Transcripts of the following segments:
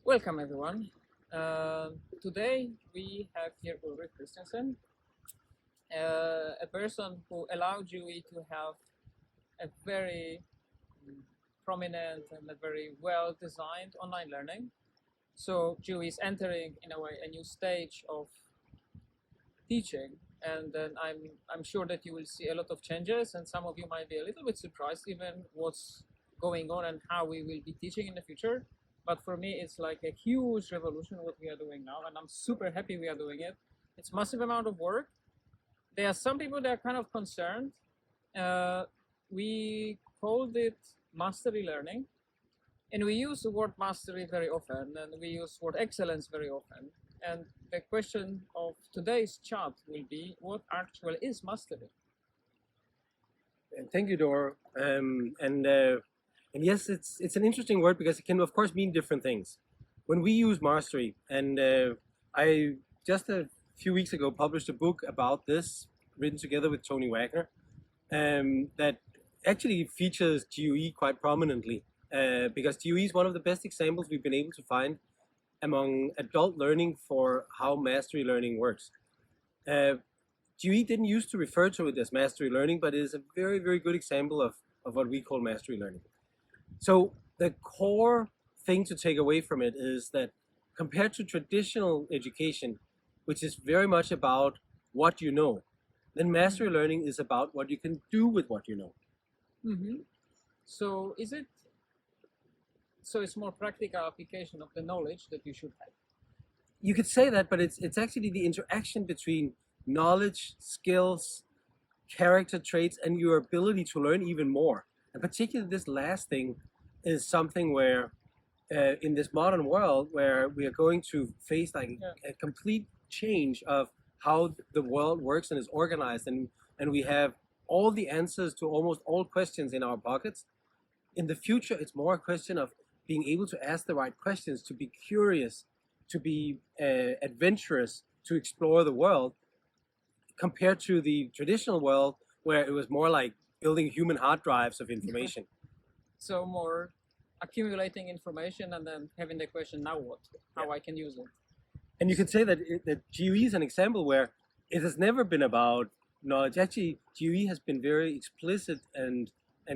Welcome everyone. Today we have here Ulrik Christensen, a person who allowed GUE to have a very prominent and a very well designed online learning. So GUE is entering in a way a new stage of teaching, and then I'm sure that you will see a lot of changes, and some of you might be a little bit surprised even what's going on and how we will be teaching in the future. But for me, it's like a huge revolution what we are doing now, and I'm super happy we are doing it. It's massive amount of work. There are some people that are kind of concerned. We called it mastery learning, and we use the word mastery very often, and we use word excellence very often. And the question of today's chat will be, what actually is mastery? Thank you, Dor. And yes, it's an interesting word because it can, of course, mean different things. When we use mastery, and I just a few weeks ago published a book about this, written together with Tony Wagner, that actually features GUE quite prominently because GUE is one of the best examples we've been able to find among adult learning for how mastery learning works. GUE didn't used to refer to it as mastery learning, but it is a very, very good example of what we call mastery learning. So the core thing to take away from it is that compared to traditional education, which is very much about what you know, then mastery learning is about what you can do with what you know. Mm-hmm. So it's more practical application of the knowledge that you should have. You could say that, but it's actually the interaction between knowledge, skills, character traits, and your ability to learn even more. And particularly this last thing is something where in this modern world where we are going to face like a complete change of how the world works and is organized, and we have all the answers to almost all questions in our pockets. In the future, it's more a question of being able to ask the right questions, to be curious, to be adventurous, to explore the world, compared to the traditional world where it was more like building human hard drives of information. So more accumulating information and then having the question, now what? How I can use it? And you could say that that GUE is an example where it has never been about knowledge. Actually, GUE has been very explicit and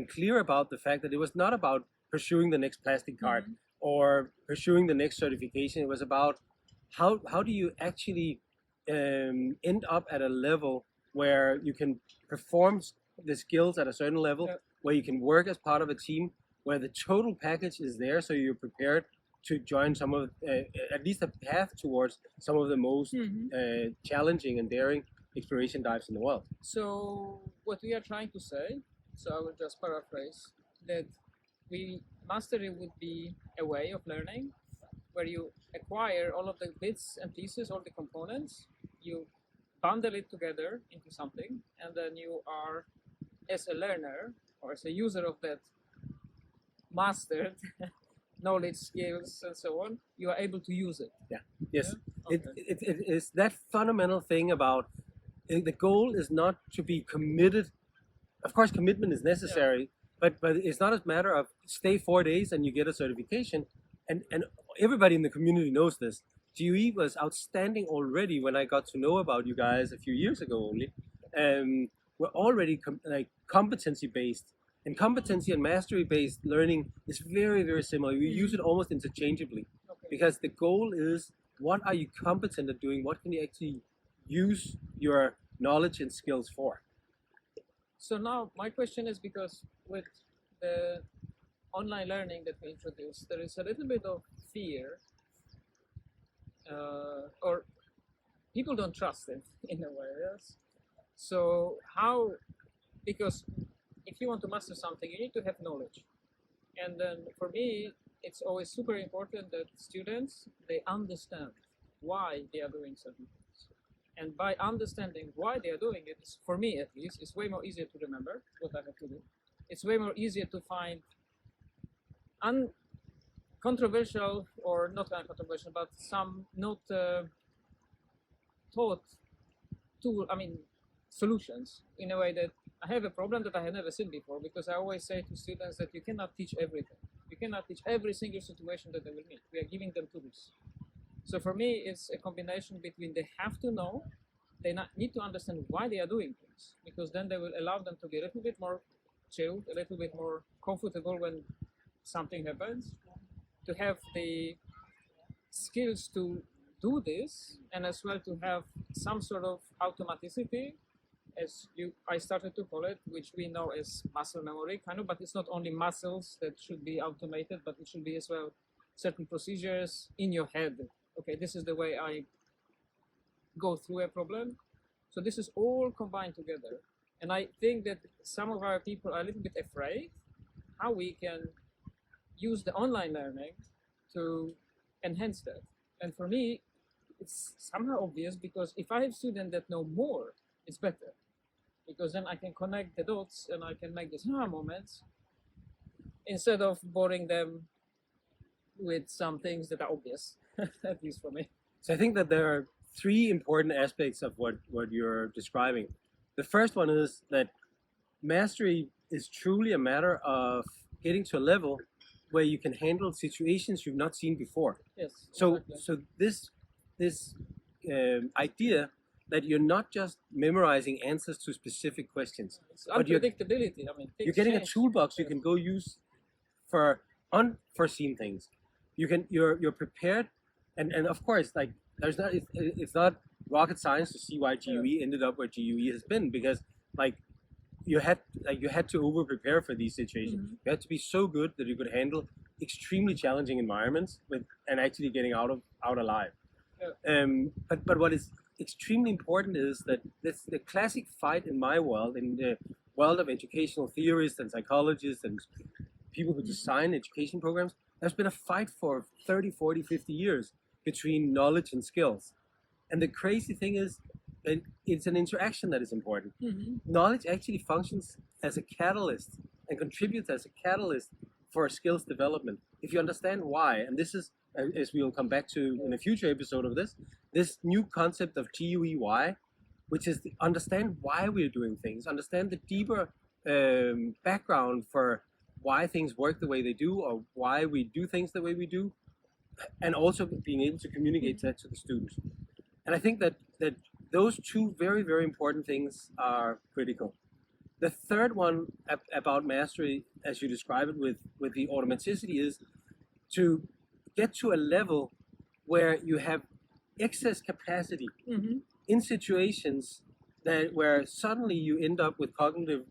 clear about the fact that it was not about pursuing the next plastic card or pursuing the next certification. It was about how do you actually end up at a level where you can perform the skills at a certain level, where you can work as part of a team, where the total package is there, so you're prepared to join some of at least a path towards some of the most challenging and daring exploration dives in the world. So what we are trying to say, so I will just paraphrase, that mastery would be a way of learning where you acquire all of the bits and pieces, all the components, you bundle it together into something, and then you are, as a learner or as a user of that mastered knowledge, skills, and so on, you are able to use it. Yeah. Yes. Yeah? Okay. It is that fundamental thing about the goal is not to be committed. Of course, commitment is necessary, but it's not a matter of stay 4 days and you get a certification. And everybody in the community knows this. GUE was outstanding already when I got to know about you guys a few years ago only. We're already competency based. And competency and mastery based learning is very, very similar. We use it almost interchangeably because the goal is, what are you competent at doing? What can you actually use your knowledge and skills for? So now my question is, because with the online learning that we introduced, there is a little bit of fear, or people don't trust it in a way. Yes? So how, because if you want to master something, you need to have knowledge. And then for me, it's always super important that students, they understand why they are doing certain things. And by understanding why they are doing it, for me at least, it's way more easier to remember what I have to do. It's way more easier to find uncontroversial, or not uncontroversial, but some not thought solutions in a way that I have a problem that I have never seen before, because I always say to students that you cannot teach everything. You cannot teach every single situation that they will meet. We are giving them tools. So for me, it's a combination between they have to know, they need to understand why they are doing things, because then they will allow them to be a little bit more chilled, a little bit more comfortable when something happens, to have the skills to do this, and as well to have some sort of automaticity, as I started to call it, which we know as muscle memory, kind of, but it's not only muscles that should be automated, but it should be as well certain procedures in your head. Okay, this is the way I go through a problem. So this is all combined together. And I think that some of our people are a little bit afraid how we can use the online learning to enhance that. And for me, it's somehow obvious, because if I have students that know more, it's better. Because then I can connect the dots and I can make these moments instead of boring them with some things that are obvious, at least for me. So I think that there are three important aspects of what you're describing. The first one is that mastery is truly a matter of getting to a level where you can handle situations you've not seen before. Yes. So Exactly. so this idea that you're not just memorizing answers to specific questions. It's But you're- unpredictability. I mean, You're getting a change. toolbox you can go use for unforeseen things. You're prepared, and of course, like there's not it's not rocket science to see why GUE ended up where GUE has been, because like you had to over prepare for these situations. Mhm. You had to be so good that you could handle extremely challenging environments and actually getting out alive. But what is extremely important is that the classic fight in my world, in the world of educational theorists and psychologists and people who design education programs, there's been a fight for 30, 40, 50 years between knowledge and skills. And the crazy thing is that it's an interaction that is important. Mhm. Knowledge actually functions as a catalyst and contributes as a catalyst for skills development. If you understand why, and this is, as we will come back to in a future episode of this new concept of GUE, which is to understand why we're doing things, understand the deeper background for why things work the way they do, or why we do things the way we do, and also being able to communicate that to the students. And I think that those two very, very important things are critical. The third one about mastery, as you describe it with the automaticity, is to get to a level where you have excess capacity Mhm. in situations where suddenly you end up with cognitive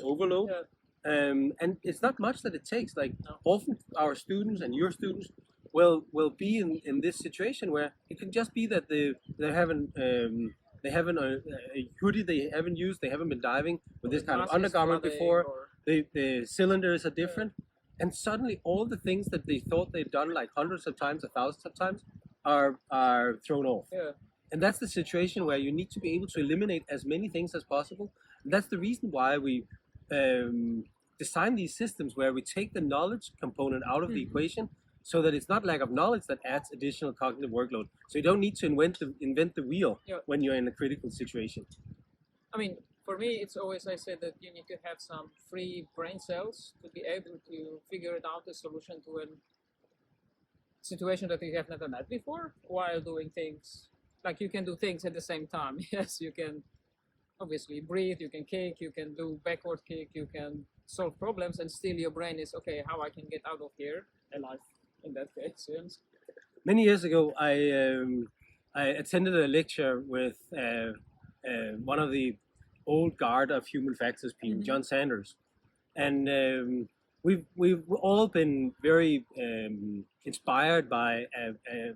overload. Yeah. And it's not much that it takes. Like No. often our students and your students will be in this situation where it can just be that they haven't a hoodie they haven't used, they haven't been diving with this kind of Mask is undergarment flooding, before, or- the cylinders are different, and suddenly all the things that they thought they'd done like hundreds of times, or thousands of times, are thrown off. Yeah. And that's the situation where you need to be able to eliminate as many things as possible. And that's the reason why we design these systems where we take the knowledge component out of the equation, so that it's not lack of knowledge that adds additional cognitive workload. So you don't need to invent the wheel when you're in a critical situation. I mean, for me, it's always, I say that you need to have some free brain cells to be able to figure out a solution to a situation that you have never met before, while doing things. Like, you can do things at the same time. Yes, you can obviously breathe, you can kick, you can do backward kick, you can solve problems, and still your brain is, okay, how I can get out of here alive, in that case. Yes. Many years ago, I attended a lecture with one of the old guard of human factors people, John Sanders, and we've all been very inspired by a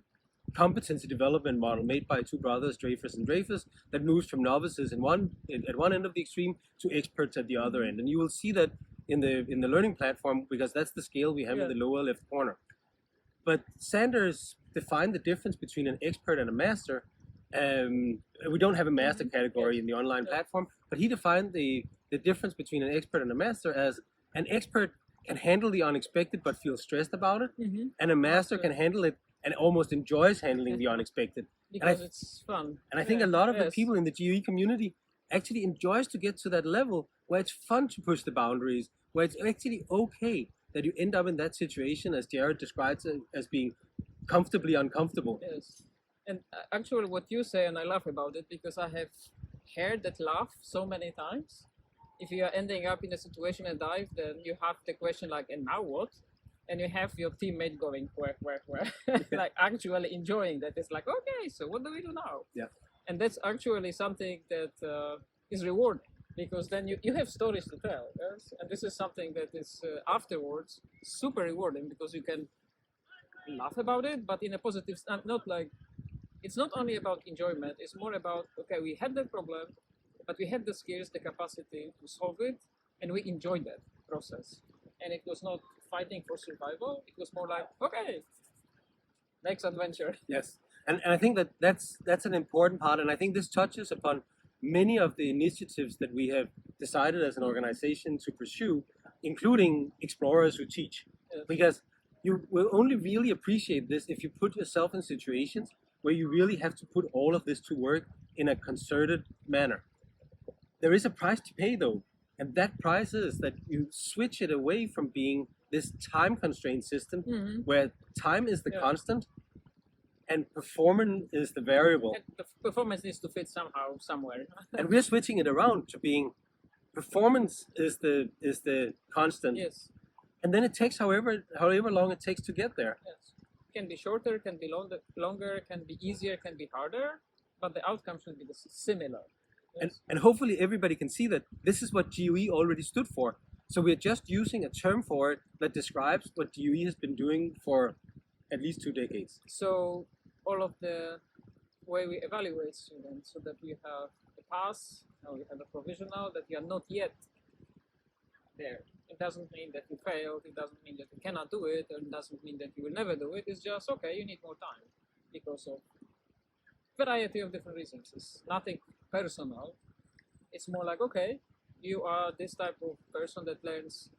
competency development model made by two brothers, Dreyfus and Dreyfus, that moves from novices at one end of the extreme to experts at the other end. And you will see that in the learning platform, because that's the scale we have in the lower left corner. But Sanders defined the difference between an expert and a master. We don't have a master category in the online platform, but he defined the difference between an expert and a master as an expert can handle the unexpected but feels stressed about it, and a master can handle it and almost enjoys handling the unexpected. Because it's fun. And I think a lot of the people in the GUE community actually enjoys to get to that level where it's fun to push the boundaries, where it's actually okay that you end up in that situation, as Jared describes it, as being comfortably uncomfortable. Yes. And actually what you say, and I laugh about it because I have heard that laugh so many times. If you are ending up in a situation and dive, then you have the question like, and now what? And you have your teammate going, where? Like actually enjoying that. It's like, okay, so what do we do now? Yeah. And that's actually something that is rewarding because then you have stories to tell. Yes? And this is something that is afterwards super rewarding because you can laugh about it, but in a positive, not like, it's not only about enjoyment, it's more about, okay, we had that problem, but we had the skills, the capacity to solve it, and we enjoyed that process. And it was not fighting for survival, it was more like, okay, next adventure. Yes, and I think that's an important part, and I think this touches upon many of the initiatives that we have decided as an organization to pursue, including explorers who teach. Yes. Because you will only really appreciate this if you put yourself in situations where you really have to put all of this to work in a concerted manner. There is a price to pay though, and that price is that you switch it away from being this time constrained system where time is the constant and performance is the variable. And the performance needs to fit somehow, somewhere. And we're switching it around to being performance is the constant. Yes. And then it takes however long it takes to get there. Yes. Can be shorter, can be longer, can be easier, can be harder, but the outcome should be similar. Yes. And hopefully everybody can see that this is what GUE already stood for. So we're just using a term for it that describes what GUE has been doing for at least 2 decades. So all of the way we evaluate students, so that we have a pass, now we have a provisional, that you are not yet there. It doesn't mean that you failed, it doesn't mean that you cannot do it, and it doesn't mean that you will never do it. It's just, okay, you need more time because of variety of different reasons. It's nothing personal. It's more like, okay, you are this type of person that learns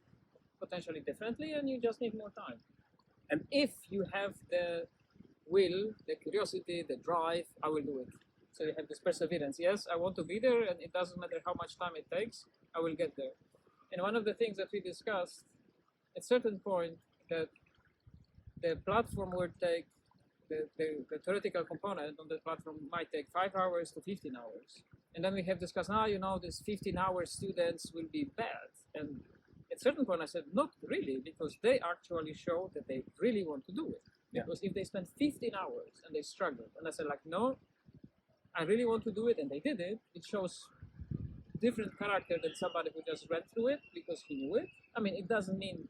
potentially differently and you just need more time. And if you have the will, the curiosity, the drive, I will do it. So you have this perseverance. Yes, I want to be there and it doesn't matter how much time it takes, I will get there. And one of the things that we discussed at a certain point, that the platform would take, the theoretical component on the platform might take 5 hours to 15 hours. And then we have discussed, these 15-hour students will be bad. And at a certain point I said, not really, because they actually show that they really want to do it. Yeah. Because if they spend 15 hours and they struggled, and I said like, no, I really want to do it, and they did it, it shows different character than somebody who just read through it because he knew it. I mean, it doesn't mean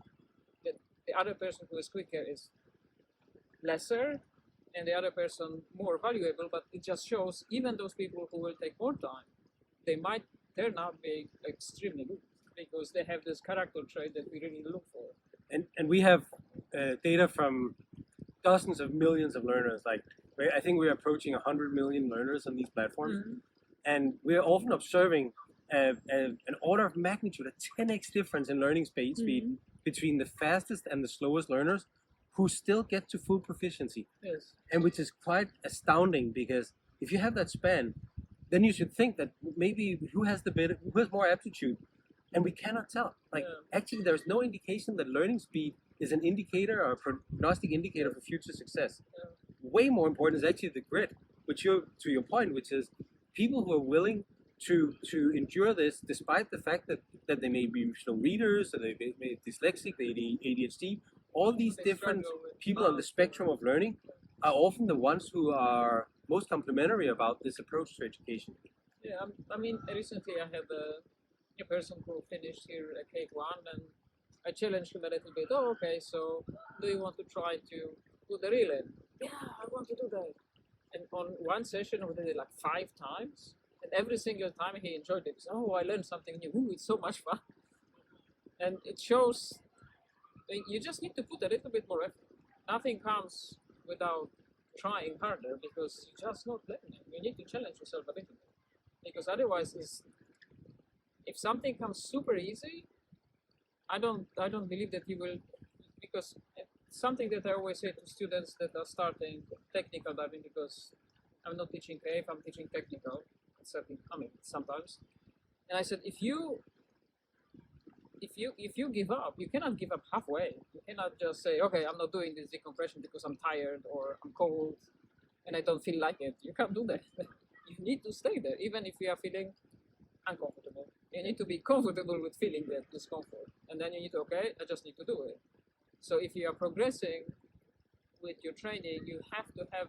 that the other person who is quicker is lesser and the other person more valuable, but it just shows even those people who will take more time, they might turn out being extremely good because they have this character trait that we really look for. And we have data from dozens of millions of learners. Like, I think we're approaching 100 million learners on these platforms. And we're often observing an order of magnitude, a 10x difference in learning speed between the fastest and the slowest learners who still get to full proficiency. Yes. And which is quite astounding, because if you have that span, then you should think that maybe who has more aptitude, and we cannot tell. Like, actually there's no indication that learning speed is an indicator or a prognostic indicator for future success. Way more important is actually the grit, which to your point, which is people who are willing to endure this despite the fact that they may be slow readers, or they may be dyslexic, they ADHD, all these different people on the spectrum of learning are often the ones who are most complimentary about this approach to education. Yeah, I mean, recently I had a person who finished here at K1, and I challenged him a little bit. Oh, okay, so do you want to try to put the reel in? Yeah, I want to do that. And on one session we did it like 5 times, and every single time he enjoyed it. So, oh, I learned something new. Ooh, it's so much fun. And it shows you just need to put a little bit more effort. Nothing comes without trying harder, because you're just not learning. You need to challenge yourself a little bit, because otherwise, if something comes super easy, I don't believe that you will, because it's something that I always say to students that are starting technical diving, because I'm not teaching KF, I'm teaching technical. Sometimes. And I said, if you if you give up, you cannot give up halfway. You cannot just say, okay, I'm not doing this decompression because I'm tired or I'm cold and I don't feel like it. You can't do that. You need to stay there, even if you are feeling uncomfortable. You need to be comfortable with feeling that discomfort, and then you need to, okay, I just need to do it. So if you are progressing with your training, you have to have,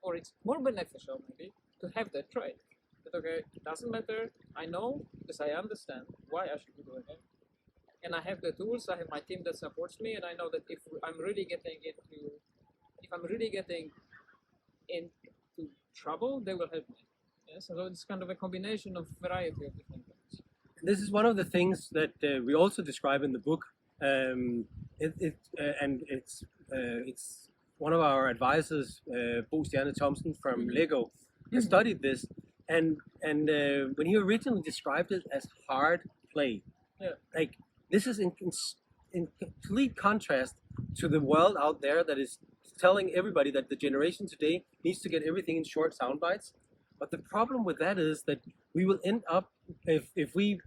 or it's more beneficial maybe to have that trait. That okay, it doesn't matter. I know because I understand why I should be doing it, and I have the tools. I have my team that supports me, and I know that if I'm really getting into trouble, they will help me. Yes, so it's kind of a combination of variety of different things. This is one of the things that we also describe in the book. And it's one of our advisors, Czerny from Lego, has studied this, and when he originally described it as hard play, like this is in complete contrast to the world out there that is telling everybody that the generation today needs to get everything in short sound bites. But the problem with that is that we will end up, if we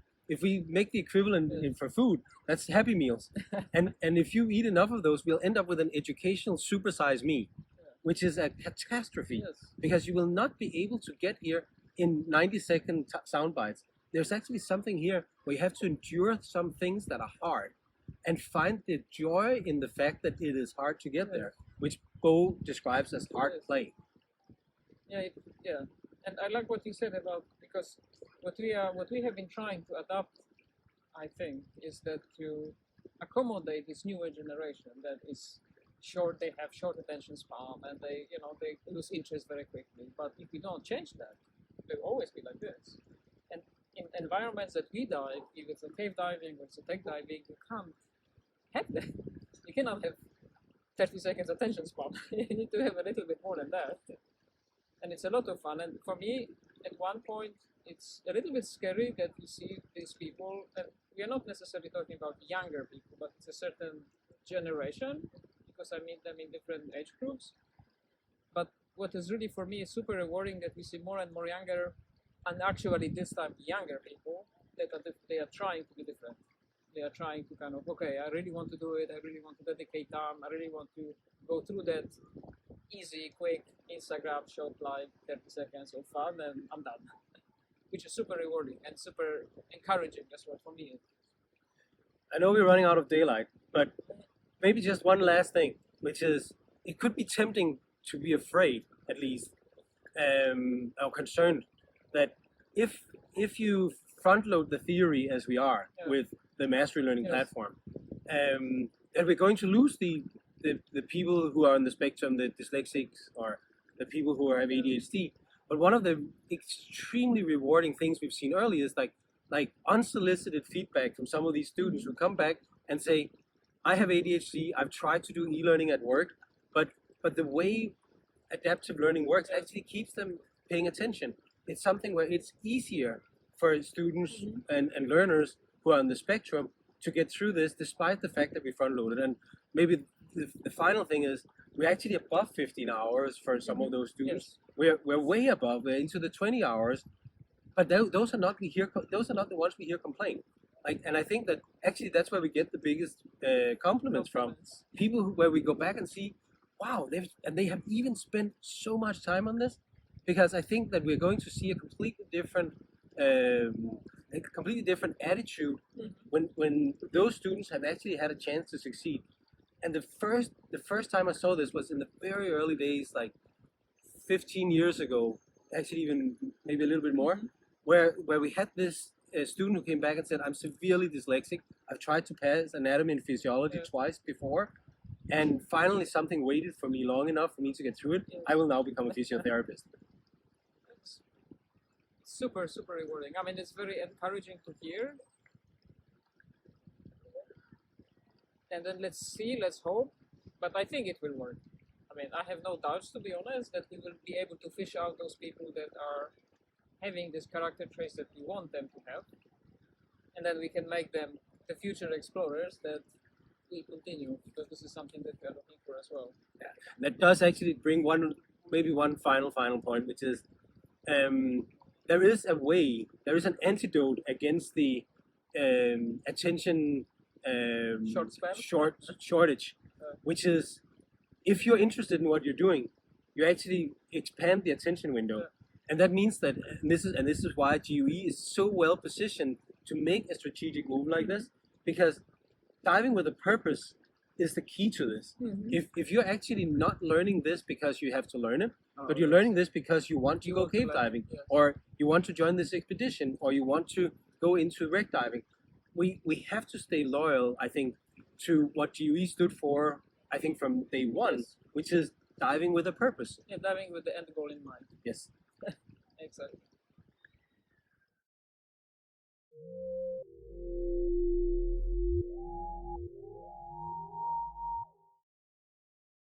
make the equivalent for food, that's Happy Meals, and if you eat enough of those, we'll end up with an educational supersize me, which is a catastrophe, because you will not be able to get here in 90-second sound bites. There's actually something here where you have to endure some things that are hard, and find the joy in the fact that it is hard to get there, which Bo describes as hard play. Yeah. And I like what you said about, because what we have been trying to adapt, I think, is that to accommodate this newer generation that is short, they have short attention span, and they lose interest very quickly. But if we don't change that, they'll always be like this. And in environments that we dive, if it's a cave diving or it's a tech diving, you can't have that. You cannot have 30 seconds attention span. You need to have a little bit more than that. And it's a lot of fun. And for me, at one point, it's a little bit scary that you see these people, and we are not necessarily talking about younger people, but it's a certain generation, because I meet them in different age groups. But what is really for me is super rewarding that we see more and more younger, and actually this time younger people, that they are trying to be different. They are trying to kind of, okay, I really want to do it, I really want to dedicate time, I really want to go through that easy, quick Instagram shot, like 30 seconds of fun, and I'm done. Which is super rewarding and super encouraging as well for me. I know we're running out of daylight, but maybe just one last thing, which is it could be tempting to be afraid, at least, or concerned, that if you front load the theory as we are with the mastery learning platform, that we're going to lose the people who are on the spectrum, the dyslexics or the people who have ADHD. But one of the extremely rewarding things we've seen early is like unsolicited feedback from some of these students who come back and say, I have ADHD, I've tried to do e-learning at work, but the way adaptive learning works actually keeps them paying attention. It's something where it's easier for students and learners who are on the spectrum to get through this, despite the fact that we front loaded. And maybe the final thing is we're actually above 15 hours for some of those students. We're way above, we're into the 20 hours, but those are not the ones we hear complain. And I think that actually that's where we get the biggest compliments from people where we go back and see, wow, they have even spent so much time on this, because I think that we're going to see a completely different attitude when those students have actually had a chance to succeed. And the first time I saw this was in the very early days, like 15 years ago, actually even maybe a little bit more, where we had this student who came back and said, I'm severely dyslexic. I've tried to pass anatomy and physiology twice before, and finally something waited for me long enough for me to get through it. I will now become a physiotherapist. It's super, super rewarding. I mean, it's very encouraging to hear. And then let's hope, but I think it will work. I mean, I have no doubts, to be honest, that we will be able to fish out those people that are having this character traits that we want them to have, and then we can make them the future explorers that will continue, because this is something that we are looking for as well. Yeah. That does actually bring one final point, which is there is an antidote against the attention Short span? shortage, which is if you're interested in what you're doing, you actually expand the attention window, and that means that this is why GUE is so well positioned to make a strategic move like this, because diving with a purpose is the key to this. If you're actually not learning this because you have to learn it, but you're learning this because you want to go cave diving, or you want to join this expedition, or you want to go into wreck diving, we have to stay loyal, I think, to what GUE stood for, I think, from day one, which is diving with a purpose. Yeah, diving with the end goal in mind. Yes. Exactly.